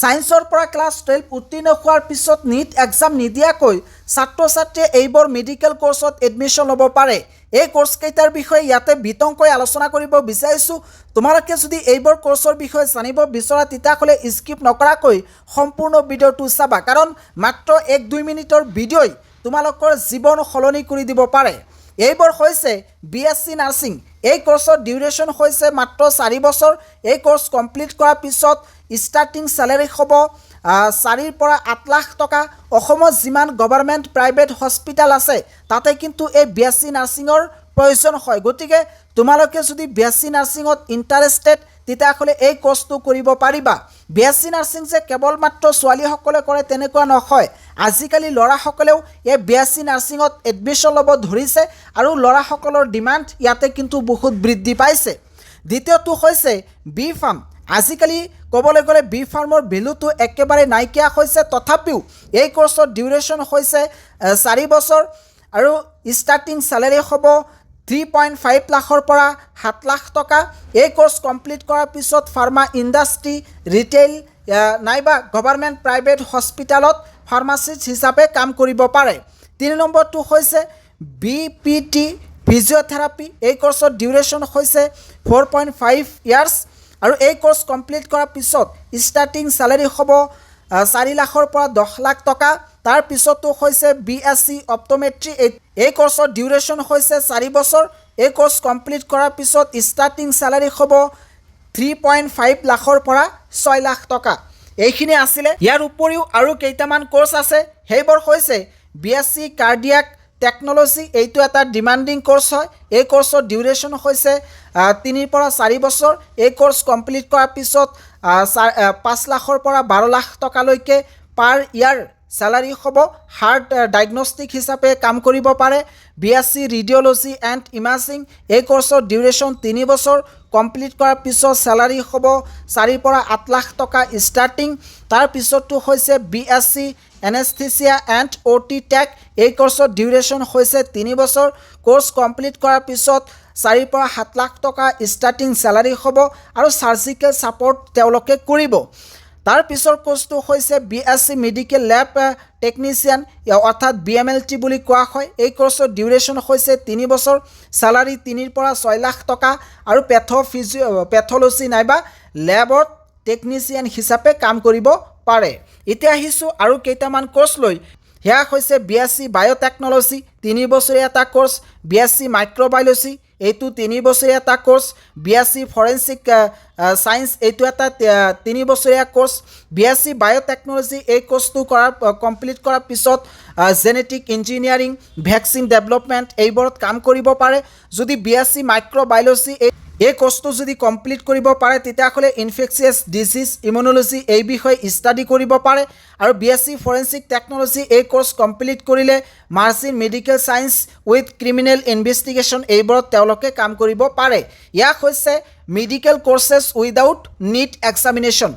সায়েন্সৰ পৰা ক্লাছ 12 উত্তীৰ্ণ হোৱাৰ পিছত নীট এক্সাম নিদিয়াকৈ ছাত্ৰ ছাত্ৰীয়ে এইবোৰ মেডিকেল কোৰ্সত এডমিশ্যন ল'ব পাৰে। এই কোৰ্সকেইটাৰ বিষয়ে ইয়াতে বিতংকৈ আলোচনা কৰিব বিচাৰিছোঁ। তোমালোকে যদি এইবোৰ কোৰ্সৰ বিষয়ে জানিব বিচৰা তেতিয়াহ'লে স্কিপ নকৰাকৈ সম্পূৰ্ণ ভিডিঅ'টো চাবা, কাৰণ মাত্ৰ 1-2 মিনিটৰ ভিডিঅ'ই তোমালোকৰ জীৱন সলনি কৰি দিব পাৰে। এইবোৰ হৈছে BSc নাৰ্ছিং। এই কোৰ্সৰ ডিউৰেশ্যন হৈছে মাত্ৰ 4 বছৰ। এই কোৰ্স কমপ্লিট কৰাৰ পিছত স্টাৰ্টিং স্যালাৰি হ'ব 4 পৰা 8 লাখ টকা। অসমত যিমান গভৰ্ণমেণ্ট প্ৰাইভেট হস্পিটেল আছে তাতে কিন্তু এই BSc নাৰ্ছিঙৰ প্ৰয়োজন হয়। গতিকে তোমালোকে যদি BSc নাৰ্ছিঙত ইণ্টাৰেষ্টেড তেতিয়াহ'লে এই কোৰ্সটো কৰিব পাৰিবা। BSc নাৰ্ছিং যে কেৱল মাত্ৰ ছোৱালীসকলে কৰে তেনেকুৱা নহয়। আজিকালি ল'ৰাসকলেও এই BSc নাৰ্ছিঙত এডমিশ্যন ল'ব ধৰিছে আৰু ল'ৰাসকলৰ ডিমাণ্ড ইয়াতে কিন্তু বহুত বৃদ্ধি পাইছে। দ্বিতীয়টো হৈছে বি ফাৰ্ম। আজিকালি ক'বলৈ গ'লে বি ফাৰ্মৰ ভেলুটো একেবাৰে নাইকিয়া হৈছে, তথাপিও এই কোৰ্সৰ ডিউৰেশ্যন হৈছে 4 বছৰ আৰু ষ্টাৰ্টিং স্যালাৰি হ'ব 3.5 লাখৰ পৰা 7 লাখ টকা। এই কোৰ্স কমপ্লিট কৰাৰ পিছত ফাৰ্মা ইণ্ডাষ্ট্ৰি, ৰিটেইল নাইবা গভৰ্ণমেণ্ট প্ৰাইভেট হস্পিটেলত ফাৰ্মাচিষ্ট হিচাপে কাম কৰিব পাৰে। 3 নম্বৰটো হৈছে BPT ফিজিঅ'থেৰাপি। এই কোৰ্সৰ ডিউৰেশ্যন হৈছে 4.5 ইয়াৰ্ছ আৰু এই কোৰ্স কমপ্লিট কৰাৰ পিছত ষ্টাৰ্টিং স্যালাৰি হ'ব 4 লাখৰ পৰা 10 লাখ টকা। তাৰ পিছতো হৈছে BSc অপট'মেট্ৰি। এই কোৰ্সৰ ডিউৰেশ্যন হৈছে 4 বছৰ। এই কোৰ্স কমপ্লিট কৰাৰ পিছত ষ্টাৰ্টিং স্যালাৰি হ'ব 3.5 লাখৰ পৰা 6 লাখ টকা। এইখিনি আছিলে। ইয়াৰ উপৰিও আৰু কেইটামান কোৰ্স আছে, সেইবোৰ হৈছে BSc কাৰ্ডিয়াক টেকন'লজি। এইটো এটা ডিমাণ্ডিং কোৰ্স হয়। এই কোৰ্সৰ ডিউৰেশ্যন হৈছে 3 পৰা 4 বছৰ। এই কোৰ্স কমপ্লিট কৰাৰ পিছত 5 লাখৰ পৰা 12 লাখ টকালৈকে পাৰ ইয়াৰ স্যালাৰি হ'ব। হাৰ্ট ডায়েগনষ্টিক হিচাপে কাম কৰিব পাৰে। BSc radiology and imaging. এই কোৰ্সৰ ডিউৰেশ্যন 3 বছৰ। কমপ্লিট কৰাৰ পিছত স্যালাৰি হ'ব 4 পৰা 8 লাখ টকা ষ্টাৰ্টিং। তাৰ পিছতো হৈছে BSc এনেস্থেচিয়া এণ্ড OT টেক। এই কোৰ্সৰ ডিউৰেশ্যন হৈছে 3 বছৰ। কোৰ্স কমপ্লিট কৰাৰ পিছত 4 পৰা 7 লাখ টকা ষ্টাৰ্টিং স্যালাৰি হ'ব আৰু চাৰ্জিকেল ছাপৰ্ট তেওঁলোকে কৰিব। তাৰ পিছৰ কোৰ্সটো হৈছে BSc মেডিকেল লেব টেকনিচিয়ান, অৰ্থাৎ BMLT বুলি কোৱা হয়। এই কোৰ্সৰ ডিউৰেশ্যন হৈছে 3 বছৰ। স্যালাৰি 3 পৰা 6 লাখ টকা আৰু পেথলজি নাইবা লেবত টেকনিচিয়ান হিচাপে কাম কৰিব পাৰে। এতিয়া আহিছোঁ আৰু কেইটামান কোৰ্স লৈ। সেয়া হৈছে BSc বায়'টেকন'লজি, 3 বছৰীয়া এটা কোৰ্স। BSc মাইক্ৰ'বায়'লজি, এইটো 3 বছৰীয়া এটা কোৰ্স। BSc ফৰেনচিক ছায়েন্স, এইটো এটা 3 বছৰীয়া কোৰ্স। BSc বায়'টেকন'লজি এই কোৰ্সটো কমপ্লিট কৰাৰ পিছত জেনেটিক ইঞ্জিনিয়াৰিং, ভেকচিন ডেভেলপমেণ্ট এইবোৰত কাম কৰিব পাৰে। যদি BSc মাইক্ৰ'বায়'লজি এই কোৰ্সটো যদি কমপ্লিট কৰিব পাৰে তেতিয়াহ'লে ইনফেকচিয়াছ ডিজিজ, ইমিউন'লজি এই বিষয়ে ষ্টাডি কৰিব পাৰে। আৰু BSc ফৰেনচিক টেকন'লজি এই কোৰ্স কমপ্লিট কৰিলে মাৰ্চিন medical science with criminal investigation এইবোৰত তেওঁলোকে কাম কৰিব পাৰে। ইয়াক হৈছে medical courses without NEET examination.